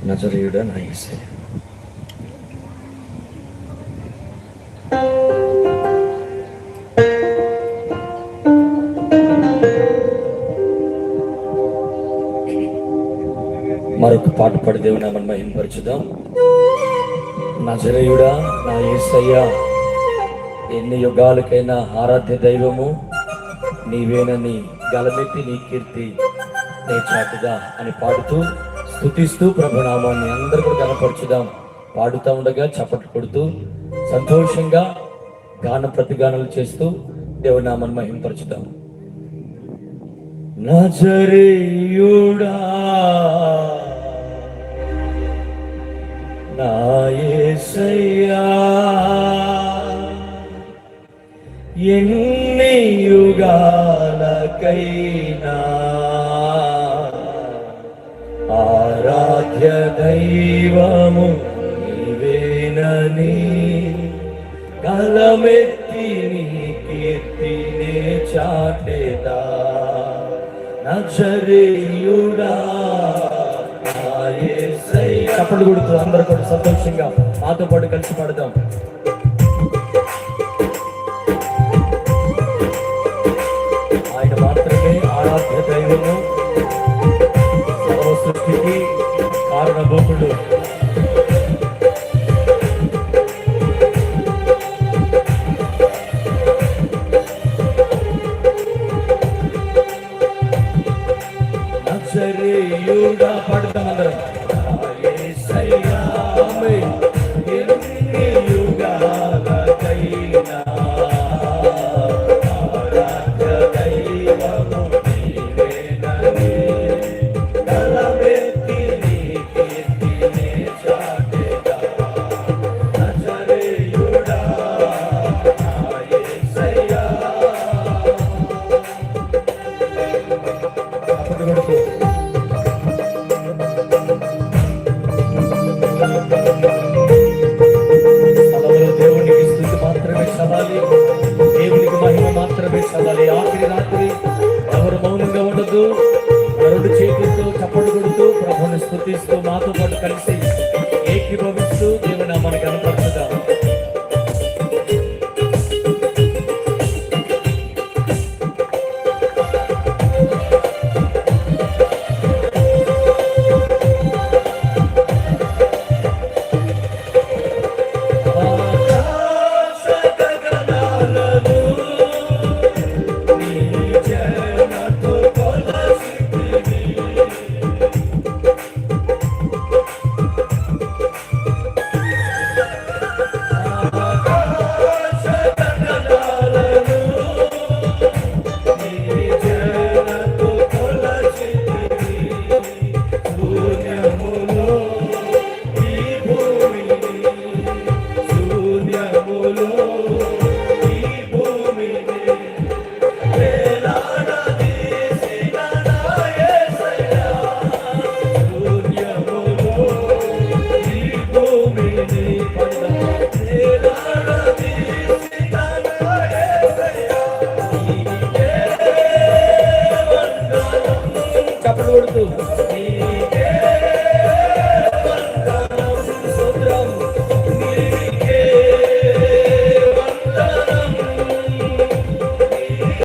నజరేయుడా నా యేసయ్య. మరొక పాట పాడి దేవుని నామమును మహిమపరచుదాం. నజరేయుడా నా యేసయ్య, ఎన్ని యుగాలకైనా ఆరాధ్య దైవము నీవేనని గలమెత్తి నీ కీర్తి నే చాటుగా అని పాడుతూ స్తుతిస్తూ ప్రభునామాన్ని అందరూ కూడా గణపరచుదాం. పాడుతూ ఉండగా చప్పట్లు కొడుతూ సంతోషంగా గాన ప్రతిగానాలు చేస్తూ దేవుని నామాన్ని మహిమపరచుదాం. నజరేయుడా నా యేసయ్యా, ఎన్ని యుగాలకైనా ఆరాధ్య దైవము నీవేనని గలమెత్తి నీ కీర్తినే చాటెదా. నజరేయుడా నా యేసయ్యా. చప్పట్లు కొడుతూ అందరూ కూడా సంతోషంగా మాతో పాటు కలిసి పాడదాం. ఆయన మాత్రమే ఆరాధ్య దైవము, సర్వ సృష్టికి కారణభూతుడు. నజరేయుడా పాడుతాం అందరం. యేసయ్యా ఎన్ని యుగాలకైనా ఆరాధ్య దైవము నీవేనని గలమెత్తి నీ కీర్తినే చాటెదా. నజరేయుడా నా యేసయ్యా. దేవునికి స్తుతి మాత్రమే చవాలి, దేవునికి మహిమ మాత్రమే చవాలి. ఆఖరి రాత్రి ఎవరు మౌనంగా ఉండదు. రెండు చేతులతో చప్పట్లు కొడుతూ ప్రభుని స్తుతిస్తూ మాతో పాటు కలిసి ఏకీభవించి